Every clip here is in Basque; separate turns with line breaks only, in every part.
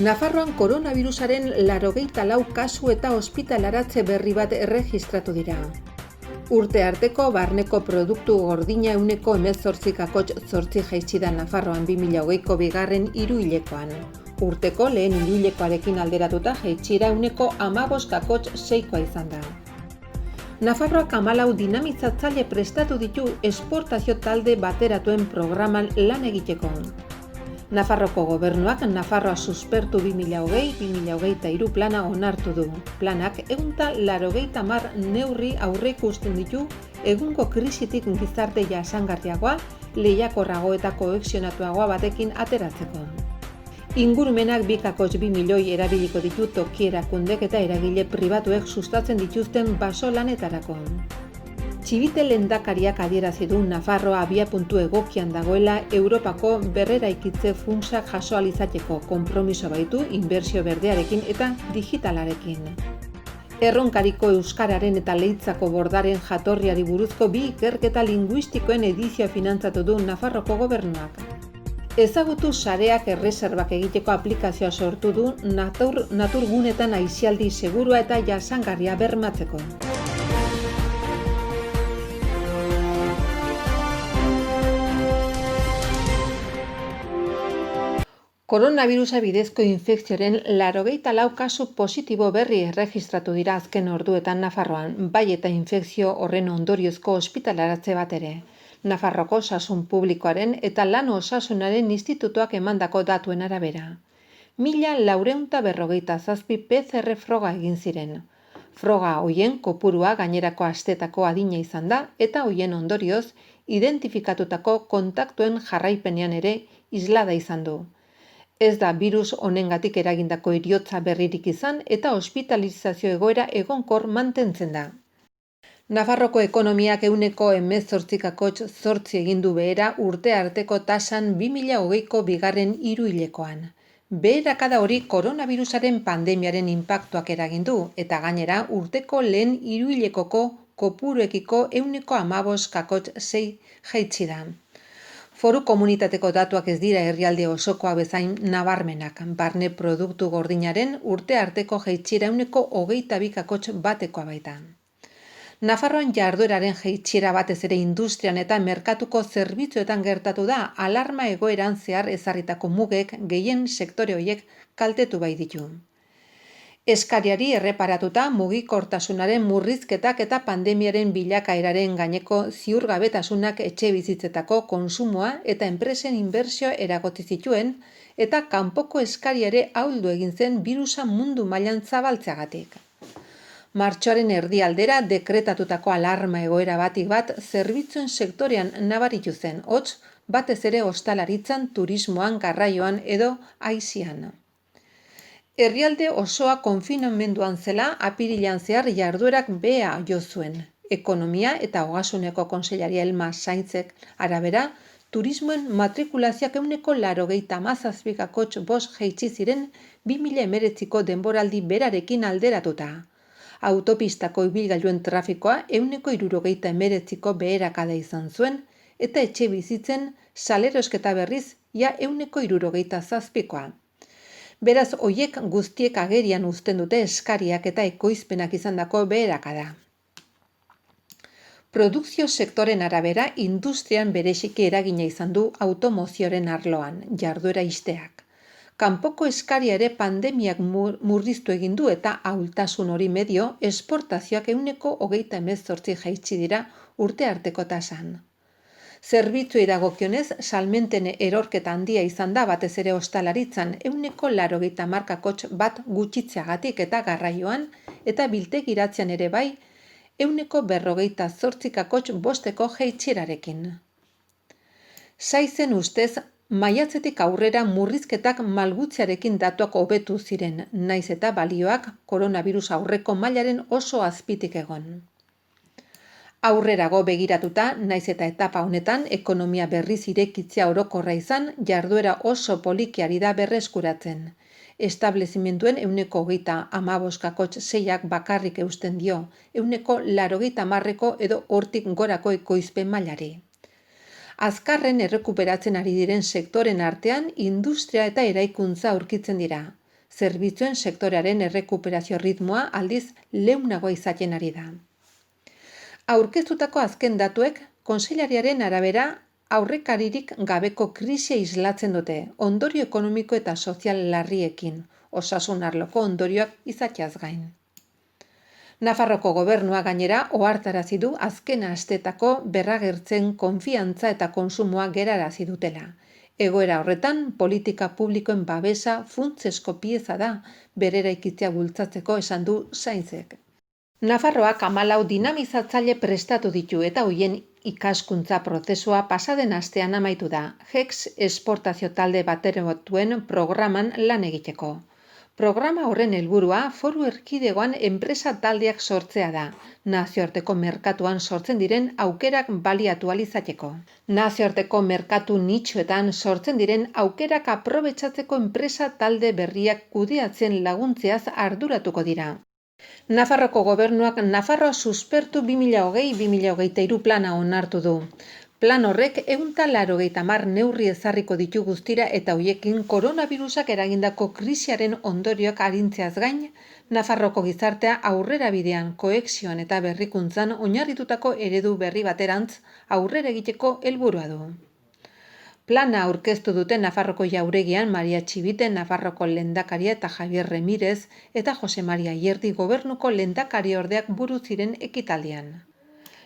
Nafarroan koronavirusaren 84 kasu eta ospitalaratze berri bat erregistratu dira. Urte arteko barneko produktu gordina 18,8 jaitsi da Nafarroan 2020ko bigarren hiruhilekoan. Urteko lehen hiruhilekoarekin alderatuta jaitsiera 15,6koa izan da. Nafarroak 14 dinamizatzaile prestatu ditu esportazio talde bateratuen programan lan egiteko. Nafarroko gobernuak Nafarroa suspertu 2020-2023 plana onartu du. Planak 180 neurri aurreikusten ditu egungo krisitik gizarte jasangarriagoa, lehiakorrago eta kohesionatuagoa batekin ateratzeko. Ingurumenak 2,2 milioi erabiliko ditu toki erakundek eta eragile pribatuek sustatzen dituzten baso lanetarako. Txibite lehendakariak adierazi du Nafarroa abiapuntu egokian dagoela Europako berreraikitze funtsak jaso ahal izateko konpromiso baitu inbertsio berdearekin eta digitalarekin. Erronkariko euskararen eta leitzako bordaren jatorriari buruzko bi ikerketa linguistikoen edizioa finantzatu du Nafarroko gobernuak. Ezagutu sareak erreserbak egiteko aplikazioa sortu du naturgunetan aisialdi segurua eta jasangarria bermatzeko. Koronavirusa bidezko infekzioaren 84 kasu positibo berri erregistratu dira azken orduetan Nafarroan, bai eta infekzio horren ondoriozko ospitalaratze bat ere. Nafarroko Osasun Publikoaren eta Lan Osasunaren Institutuak emandako datuen arabera. 1457 PCR froga egin ziren. Froga hoien kopurua gainerako astetako adina izan da eta hoien ondorioz identifikatutako kontaktuen jarraipenean ere islada izan du. Ez da virus honengatik eragindako heriotza berririk izan eta ospitalizazio egoera egonkor mantentzen da. Nafarroko ekonomiak 18,8 egin du behera urte arteko tasan 2020ko bigarren hiruhilekoan. Beherakada hori koronavirusaren pandemiaren inpaktuak eragin du eta gainera urteko lehen hiruhilekoko kopuruekiko 15,6 jaitsi da. Foru komunitateko datuak ez dira herrialde osokoa bezain nabarmenak. Barne produktu gordinaren urte arteko jaitsiera 22,1 baita. Nafarroan jardueraren jaitsiera batez ere industrian eta merkatuko zerbitzuetan gertatu da alarma egoeran zehar ezarritako mugek gehien sektore horiek kaltetu bai ditu. Eskariari erreparatuta mugikortasunaren murrizketak eta pandemiaren bilakaeraren gaineko ziurgabetasunak etxebizitzetako kontsumoa eta enpresen inbertsioa eragotzi zituen eta kanpoko eskariare ahuldu egin zen birusa mundu mailan zabaltzeagatik. Martxoaren erdialdera dekretatutako alarma egoera batik bat zerbitzuen sektorean nabaritu zen, hots batez ere ostalaritzan, turismoan, garraioan edo aisian. Herrialde osoa konfinamenduan zela apirilean zehar jarduerak behea jo zuen. Ekonomia eta Ogasuneko kontseilaria Elma Sainzek arabera, turismoen matrikulazioak 87,5 jaitsi ziren 2019ko denboraldi berarekin alderatuta. Autopistako ibilgailuen trafikoa 169ko beherakada izan zuen eta etxe bizitzen salerosketa berriz ja 167koa. Beraz, hoiek guztiek agerian uzten dute eskariak eta ekoizpenak izandako beherakada. Produkzio sektoren arabera, industrian bereziki eragina izan du automozioaren arloan, jarduera ixteak. Kanpoko eskaria ere pandemiak murriztu egin du eta ahultasun hori medio esportazioak 18,18 jaitsi dira urte arteko tasan. Zerbitzuei dagokionez, salmenten erorketa handia izan da batez ere ostalaritzan 1,1 gutxitzeagatik eta garraioan eta biltegiratzean ere bai 1,48 jaitsierarekin. Saizen ustez, maiatzetik aurrera murrizketak malgutzearekin datuak hobetu ziren, naiz eta balioak koronavirus aurreko mailaren oso azpitik egon. Aurrerago begiratuta, naiz eta etapa honetan, ekonomia berriz irekitzea orokorra izan, jarduera oso polikiari da berreskuratzen. Establezimenduen 1,15,6ak bakarrik eusten dio, 180ko edo hortik gorako ekoizpen mailari. Azkarren errekuperatzen ari diren sektoren artean industria eta eraikuntza aurkitzen dira. Zerbitzuen sektorearen errekuperazio ritmoa aldiz leunagoa izaten ari da. Aurkeztutako azken datuek, kontseilariaren arabera, aurrekaririk gabeko krisia islatzen dute, ondorio ekonomiko eta sozial larriekin, osasun arloko ondorioak izateaz gain. Nafarroko gobernua gainera ohartarazi du azken asteetako berragertzen konfiantza eta kontsumoa gerarazi dutela. Egoera horretan, politika publikoen babesa funtsezko pieza da berreraikitzea bultzatzeko esan du Sainzek. Nafarroak 14 dinamizatzaile prestatu ditu eta hoien ikaskuntza prozesua pasaden astean amaitu da, HEX esportazio talde bateratuen programan lan egiteko. Programa horren helburua foru erkidegoan enpresa taldeak sortzea da, nazioarteko merkatuan sortzen diren aukerak baliatu ahal izateko. Nazioarteko merkatu nitxoetan sortzen diren aukerak aprobetxatzeko enpresa talde berriak kudeatzen laguntzeaz arduratuko dira. Nafarroko gobernuak Nafarroa suspertu 2020-2023 plana onartu du. Plan horrek 180 neurri ezarriko ditu guztira eta hoiekin koronavirusak eragindako krisiaren ondorioak arintzeaz gain, Nafarroko gizartea aurrera bidean, kohesioan eta berrikuntzan oinarritutako eredu berri baterantz aurrera egiteko helburua du. Plana aurkeztu dute Nafarroko jauregian Maria Txibite, Nafarroko lehendakaria eta Javier Remirez eta Jose Maria Ierdi gobernuko lehendakariordeak buru ziren ekitaldian.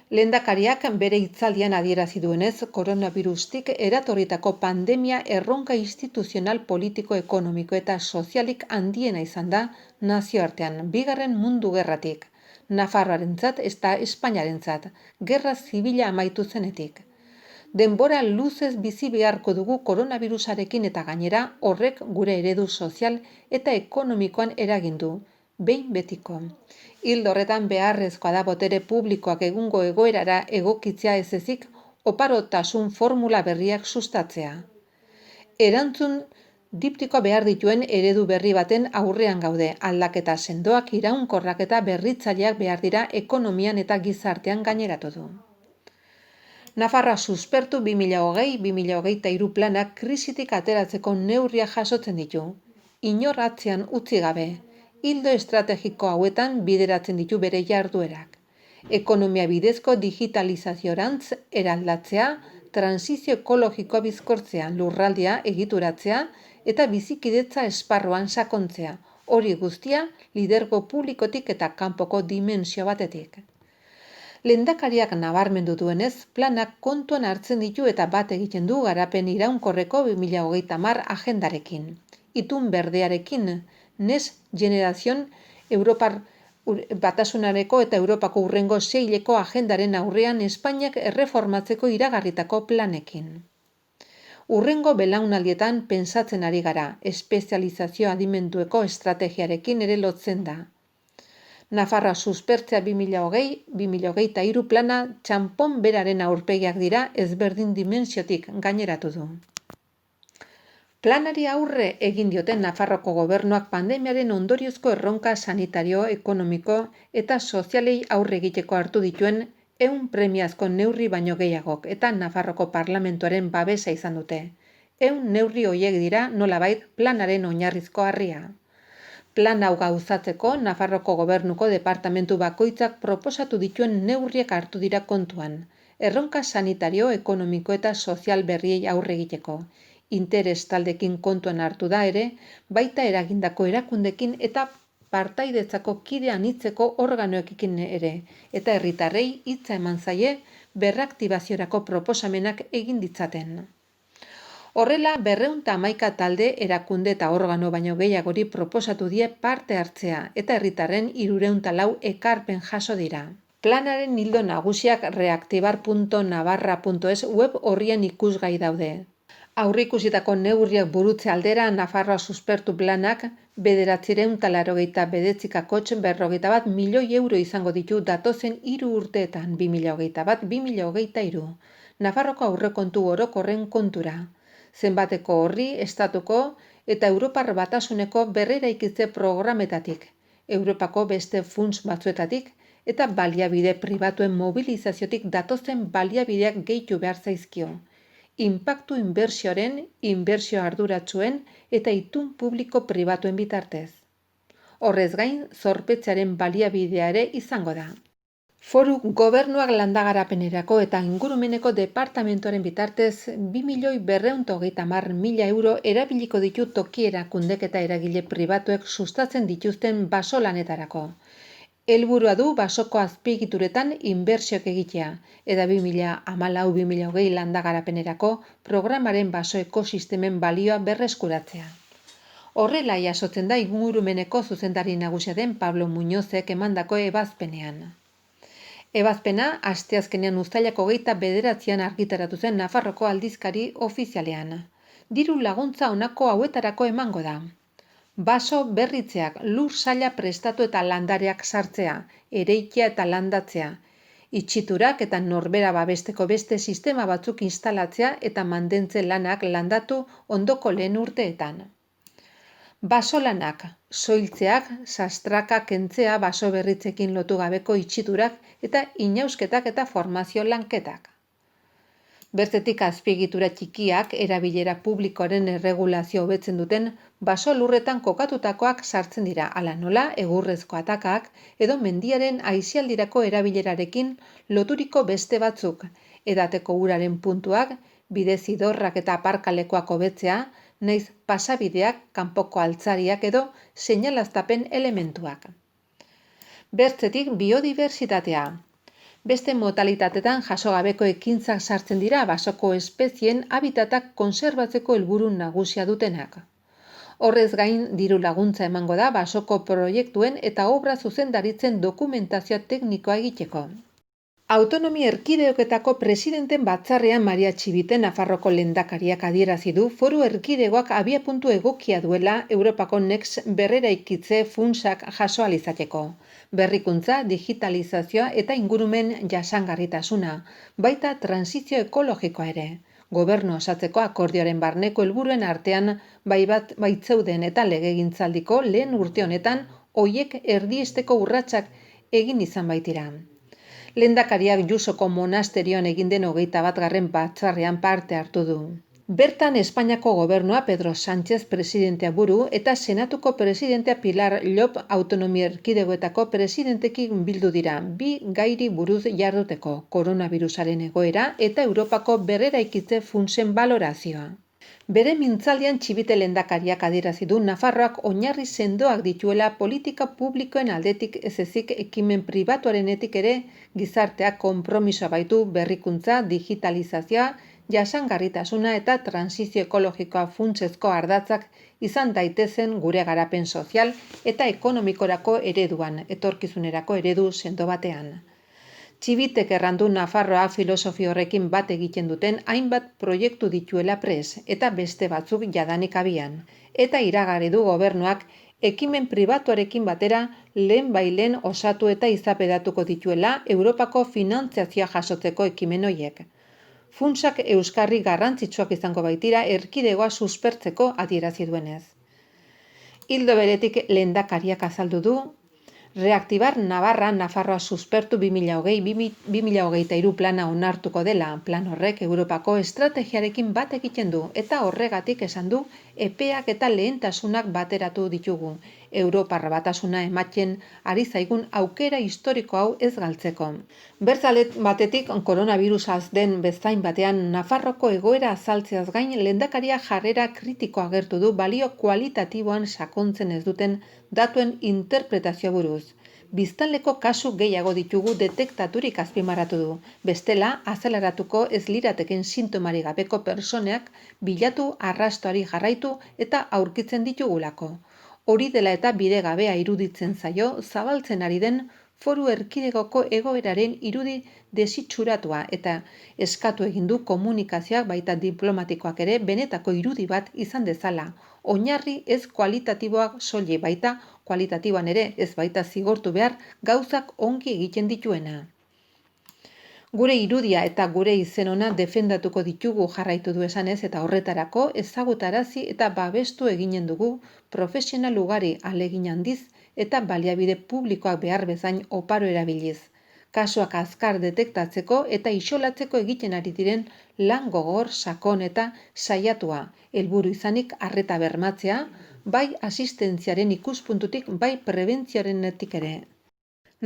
Lehendakariak bere hitzaldian adierazi duenez, koronavirustik eratorritako pandemia erronka instituzional, politiko, ekonomiko eta sozialik handiena izan da nazioartean, bigarren mundu gerratik, Nafarroarentzat eta Espainiarentzat, gerra zibila amaitu zenetik. Denbora luzez bizi beharko dugu koronavirusarekin eta gainera horrek gure eredu sozial eta ekonomikoan eragindu, behin betiko. Ildo horretan beharrezkoa da botere publikoak egungo egoerara egokitzea ez ezik oparotasun formula berriak sustatzea. Erantzun diptiko behar dituen eredu berri baten aurrean gaude, aldaketa sendoak, iraunkorrak eta berritzaileak behar dira ekonomian eta gizartean gaineratu du. Nafarroa suspertu 2020-2023 planak krisitik ateratzeko neurriak jasotzen ditu. Inor atzean utzi gabe, ildo estrategiko hauetan bideratzen ditu bere jarduerak. Ekonomia bidezko digitalizaziorantz eraldatzea, transizio ekologikoa bizkortzea, lurraldia egituratzea eta bizikidetza esparruan sakontzea. Hori guztia lidergo publikotik eta kanpoko dimensio batetik. Lehendakariak nabarmendu duenez, planak kontuan hartzen ditu eta bat egiten du garapen iraunkorreko 2030 agendarekin. Itun berdearekin, Next Generation Europar Batasunareko eta Europako hurrengo seileko agendaren aurrean Espainiak erreformatzeko iragarritako planekin. Hurrengo belaunaldietan pentsatzen ari gara, espezializazio adimendueko estrategiarekin ere lotzen da. Nafarroa suspertzea 2020-2023 plana txanpon beraren aurpegiak dira ezberdin dimensiotik gaineratu du. Planari aurre egin dioten Nafarroko gobernuak pandemiaren ondoriozko erronka sanitario, ekonomiko eta sozialei aurre egiteko hartu dituen 100 premiazko neurri baino gehiagok eta Nafarroko parlamentuaren babesa izan dute. 100 neurri horiek dira nolabait planaren oinarrizko harria. Plan hau gauzatzeko Nafarroko gobernuko departamentu bakoitzak proposatu dituen neurriak hartu dira kontuan. Erronka sanitario, ekonomiko eta sozial berriei aurre egiteko. Interes taldekin kontuan hartu da ere, baita eragindako erakundekin eta partaidetzako kide anitzeko organoekin ere, eta herritarrei hitza eman zaie berraktibaziorako proposamenak egin ditzaten. Horrela, 211 talde, erakunde eta organo baino gehiagori proposatu die parte hartzea eta herritarren 304 ekarpen jaso dira. Planaren ildo nagusiak reaktibar.navarra.es web orrian ikusgai daude. Aurreikusitako neurriak burutze aldera Nafarroa suspertu planak 989 51 milioi euro izango ditu datozen 3 urteetan 2021-2023. Nafarroko aurrekontu orokorren kontura. Zenbateko horri, estatuko eta Europar Batasuneko berreraikitze programetatik, Europako beste funts batzuetatik eta baliabide pribatuen mobilizaziotik datozen baliabideak gehitu behar zaizkio. inpaktu inbertsioaren, inbertsio arduratsuen eta itun publiko pribatuen bitartez. Horrez gain, zorpetzearen baliabidea ere izango da. Foru Gobernuak landagarapenerako eta ingurumeneko departamentuaren bitartez 2.230.000 euro erabiliko ditu toki erakundek eta eragile pribatuek sustatzen dituzten basolanetarako. Helburua du basoko azpiegituretan inbertsioak egitea eta 2014-2020 landagarapenerako programaren baso ekosistemen balioa berreskuratzea. Horrela jasotzen da ingurumeneko zuzendari nagusia den Pablo Muñozek emandako ebazpenean. Ebazpena asteazkenean uztailak 29an argitaratu zen Nafarroko aldizkari ofizialean. Diru laguntza honako hauetarako emango da. Baso berritzeak, lur saila prestatu eta landareak sartzea, eraikia eta landatzea, itxiturak eta norbera babesteko beste sistema batzuk instalatzea eta mantentze lanak landatu ondoko lehen urteetan. Baso lanak, soiltzeak, sastraka kentzea baso berritzekin lotu gabeko itxiturak eta inausketak eta formazio lanketak. Bertetik azpiegitura txikiak erabilera publikoaren erregulazio hobetzen duten baso lurretan kokatutakoak sartzen dira, hala nola egurrezko atakak edo mendiaren aisialdirako erabilerarekin loturiko beste batzuk, edateko uraren puntuak, bidezidorrak eta aparkalekoak hobetzea, naiz pasabideak, kanpoko altzariak edo seinalaztapen elementuak. Bertzetik biodibertsitatea. Beste modalitatetan jasogabeko ekintzak sartzen dira basoko espezien habitatak konserbatzeko helburu nagusia dutenak. Horrez gain diru laguntza emango da basoko proiektuen eta obra zuzendaritzen dokumentazio teknikoa egiteko. Autonomia erkidegoetako presidenten batzarrean Maria Txibite Nafarroko lehendakariak adierazi du foru erkidegoak abiapuntu egokia duela Europako Next berreraikitze funtsak jaso ahal izateko. Berrikuntza, digitalizazioa eta ingurumen jasangarritasuna, baita transizio ekologikoa ere. Gobernu osatzeko akordioaren barneko helburuen artean baitzeuden eta legegintzaldiko lehen urte honetan hoiek erdiesteko urratsak egin izan baitira. Lehendakariak Jusoko monasterioan egin den 21. batzarrean parte hartu du. Bertan Espainiako gobernua Pedro Sánchez presidentea buru eta Senatuko presidentea Pilar Llop autonomia erkidegoetako presidentekin bildu dira, bi gairi buruz jarduteko, koronavirusaren egoera eta Europako berreraikitze funtsen balorazioa. Bere mintzaldian Txibite lehendakariak adierazi du Nafarroak oinarri sendoak dituela politika publikoen aldetik ez ezik ekimen pribatuarenetik ere gizarteak konpromisoa baitu berrikuntza, digitalizazioa, jasangarritasuna eta transizio ekologikoa funtsezko ardatzak izan daitezen gure garapen sozial eta ekonomikorako ereduan, etorkizunerako eredu sendo batean. Txibitek errandu Nafarroa filosofi horrekin bat egiten duten hainbat proiektu dituela pres eta beste batzuk jadanik abian. Eta iragarri du gobernuak ekimen pribatuarekin batera lehenbailen osatu eta izapedatuko dituela Europako finantziazioa jasotzeko ekimen horiek. Funtsak euskarri garrantzitsuak izango baitira erkidegoa suspertzeko adierazi duenez. Ildo beretik lehendakariak azaldu du, Reaktibar Navarra Nafarroa suspertu 2020-2023 plana onartuko dela. Plan horrek Europako estrategiarekin bat egiten du eta horregatik esan du epeak eta lehentasunak bateratu ditugu. Europar batasuna ematen ari zaigun aukera historiko hau ez galtzeko. Bertzalet batetik koronavirusaz den bezain batean Nafarroko egoera azaltzeaz gain lehendakaria jarrera kritikoa agertu du balio kualitatiboan sakontzen ez duten datuen interpretazio buruz. Biztanleko kasu gehiago ditugu detektaturik azpimarratu du. Bestela, azeleratuko ez lirateken sintomari gabeko pertsoneak bilatu arrastoari jarraitu eta aurkitzen ditugulako. Hori dela eta bidegabea iruditzen zaio zabaltzen ari den foru erkidegoko egoeraren irudi desitxuratua eta eskatu egin du komunikazioak baita diplomatikoak ere benetako irudi bat izan dezala. Oinarri ez kualitatiboak soilik baita kualitatiboan ere ez baita zigortu behar gauzak ongi egiten dituena. Gure irudia eta gure izen ona defendatuko ditugu jarraitu du esanez eta horretarako ezagutarazi eta babestu eginen dugu profesional ugari ahalegin handiz eta baliabide publikoak behar bezain oparo erabiliz. kasuak azkar detektatzeko eta isolatzeko egiten ari diren lan gogor, sakon eta saiatua, helburu izanik arreta bermatzea, bai asistentziaren ikuspuntutik, bai prebentzioarenetik ere.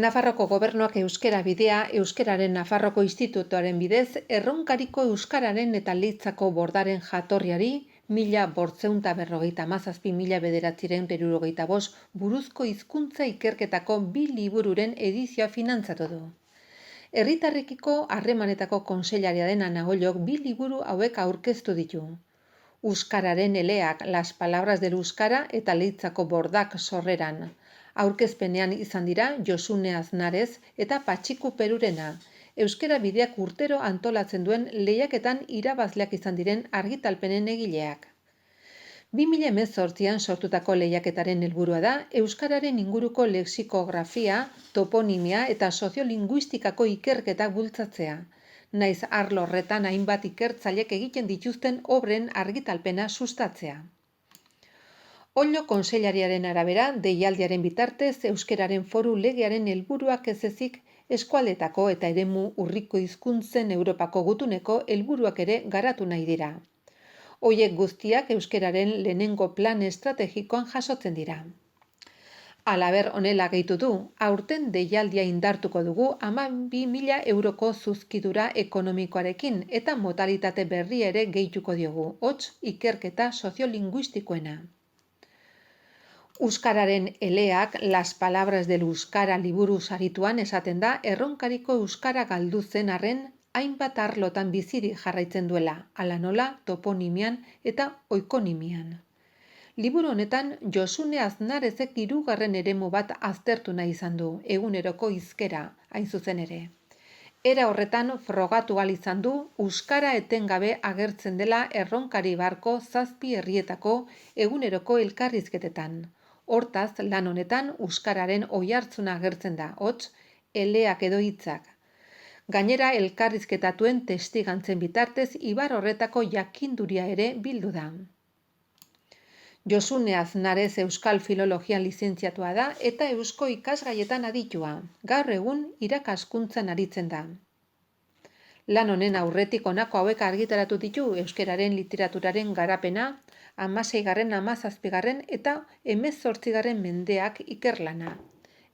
Nafarroko Gobernuak euskara bidea, Euskararen Nafarroko Institutuaren bidez, erronkariko euskararen eta Leitzako bordaren jatorriari 1857–1975 buruzko hizkuntza ikerketako 2 libururen edizioa finantzatu du. Herritarrekiko harremanetako kontseilaria den Ana Ollok 2 liburu hauek aurkeztu ditu. Euskararen eleak, las palabras del euskara eta Leitzako bordak sorreran. Aurkezpenean izan dira Josune Aznarez eta Patxiku Perurena, euskara bideak urtero antolatzen duen lehiaketan irabazleak izan diren argitalpenen egileak. 2018an sortutako lehiaketaren helburua da euskararen inguruko lexikografia, toponimia eta soziolinguistikako ikerketak bultzatzea. Naiz arlo horretan hainbat ikertzaileek egiten dituzten obren argitalpena sustatzea. Ollo kontseilariaren arabera, deialdiaren bitartez euskararen foru legearen helburuak ez ezik eskualdetako eta eremu urriko hizkuntzen Europako gutuneko helburuak ere garatu nahi dira. Horiek guztiak euskararen lehenengo plan estrategikoan jasotzen dira. Halaber honela gehitu du, aurten deialdia indartuko dugu 12.000 euroko zuzkidura ekonomikoarekin eta modalitate berri ere gehituko diogu, hots ikerketa soziolinguistikoena. Euskararen eleak, las palabras del euskara liburu sarituan esaten da erronkariko euskara galdu zen arren hainbat arlotan bizirik jarraitzen duela, hala nola toponimian eta oikonimian. Liburu honetan Josune Aznarezek 3. eremu bat aztertu nahi izan du, eguneroko hizkera, hain zuzen ere. Era horretan frogatu ahal izan du euskara etengabe agertzen dela erronkari barko 7 herrietako eguneroko elkarrizketetan. Hortaz, lan honetan euskararen oihartzuna agertzen da, hots, eleak edo hitzak. Gainera, elkarrizketatuen testigantzen bitartez ibar horretako jakinduria ere bildu da. Josune Aznarez euskal filologian lizentziatua da eta eusko ikasgaietan aditua. Gaur egun irakaskuntzan aritzen da. Lan honen aurretik honako hauek argitaratu ditu euskararen literaturaren garapena, 16., 17. eta 18. mendeak ikerlana.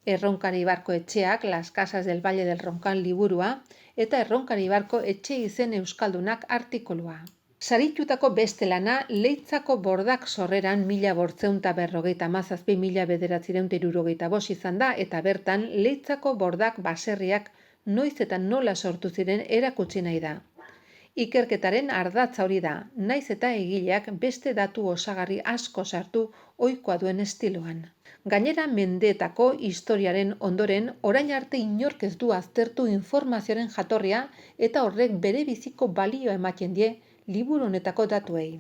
Erronkari Barko Etxeak, Las Casas del Valle del Roncal liburua eta Erronkari Barko Etxe izen euskaldunak artikulua. Saritutako beste lana Leitzako bordak sorreran 1857–1975 izan da eta bertan Leitzako bordak baserriak noiz eta nola sortu ziren erakutsi nahi da. Ikerketaren ardatza hori da, naiz eta egileak beste datu osagarri asko sartu ohikoa duen estiloan. Gainera mendeetako historiaren ondoren orain arte inork ez du aztertu informazioaren jatorria eta horrek bere biziko balioa ematen die liburu honetako datuei.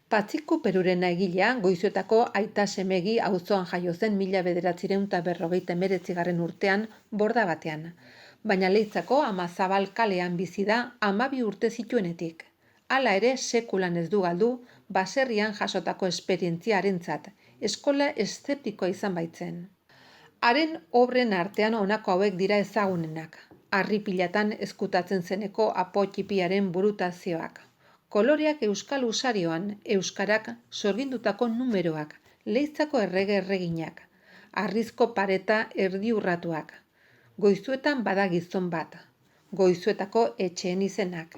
Patxiku Perurena egilea Goizuetako Aita Semegi auzoan jaio zen 1959 urtean borda batean. Baina Leitzako Amazabal kalean bizi da 12 urte zituenetik. Hala ere sekulan ez du galdu baserrian jasotako esperientziarentzat, eskola eszeptikoa izan baitzen. Haren obren artean honako hauek dira ezagunenak. Harripilatan ezkutatzen zeneko apotxipiaren burutazioak. Koloreak euskal usarioan, euskarak sorgindutako numeroak, Leitzako errege-erreginak, harrizko pareta erdiurratuak. Goizuetan bada gizon bat, Goizuetako etxeen izenak,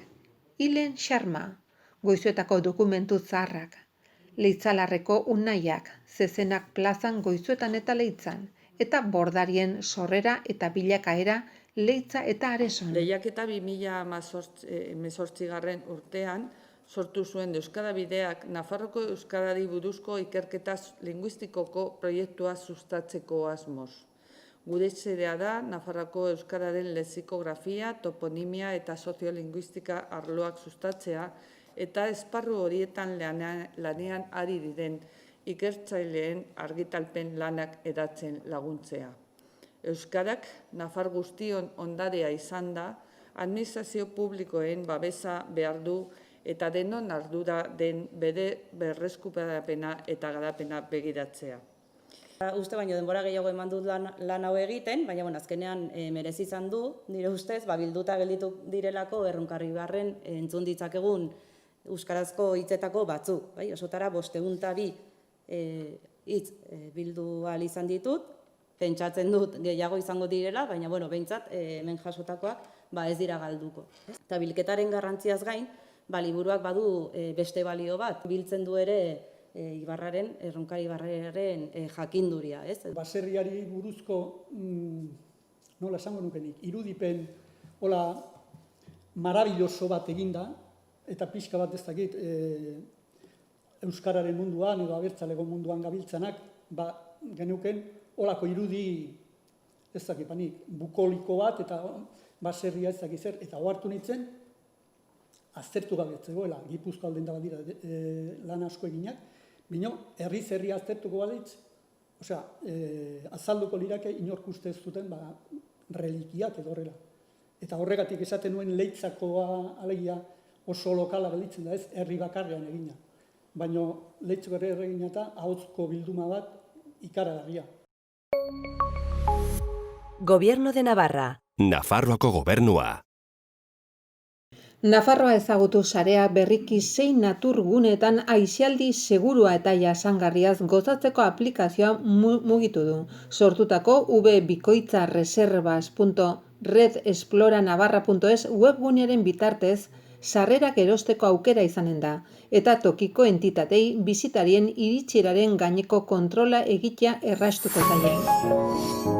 Hilen Xarma, Goizuetako dokumentu zaharrak, Leitzalarreko unaiak, zezenak plazan Goizuetan eta Leitzan, eta bordarien sorrera eta bilakaera Leitza eta Areson.
Lehiaketa 2018 urtean sortu zuen Euskara Bideak Nafarroko euskarari buruzko ikerketa linguistikoko proiektua sustatzeko asmoz. Gure xedea da Nafarroko euskararen lexikografia, toponimia eta soziolinguistika arloak sustatzea eta esparru horietan lanean ari diren ikertzaileen argitalpen lanak edatzen laguntzea. Euskarak Nafar guztion ondarea izan da, administrazio publikoen babesa behar du eta denon ardura den bere berreskuperapena eta garapena begiratzea.
Uste baino denbora gehiago eman dut lan hau egiten, baina azkenean merezi izan du, nire ustez, bilduta gelditu direlako Erronkarribarren entzun ditzakegun euskarazko hitzetako batzuk. Osotara 502 hitz bildu ahal izan ditut, pentsatzen dut gehiago izango direla, baina behintzat hemen jasotakoak ez dira galduko. Eta bilketaren garrantziaz gain, liburuak badu beste balio bat, biltzen du ere Ibarraren, Erronkaribarraren jakinduria.
Baserriari buruzko, nola esango nukenik, irudipen marabilloso bat eginda, eta pixka bat ez dakit euskararen munduan edo abertzaleko munduan gabiltzanak, genuken olako irudi ez dakipanik, bukoliko bat eta baserria ez dakit zer, eta ohartu nintzen, aztertu gabe zegoela, Gipuzkoa alden da badira lan asko eginak, bino, herri aztertuko balitz, azalduko lirake inork uste ez duten relikiak edo horrela. Eta horregatik esaten nuen Leitzakoa alegia oso lokala gelditzen da ez, herri bakarrean egina. Baina Leitzako herri egina eta ahozko bilduma bat ikaragarria.
Gobierno de Navarra.
Nafarroako gobernua.
Nafarroa ezagutu sarea berriki 6 naturguneetan aisialdi segurua eta jasangarriaz gozatzeko aplikazioa mugitu du. Sortutako vbikoitzarreservas.redexploranavarra.es webgunearen bitartez, sarrerak erosteko aukera izanen da, eta tokiko entitatei bisitarien iritsieraren gaineko kontrola egitea erraztuko zaie.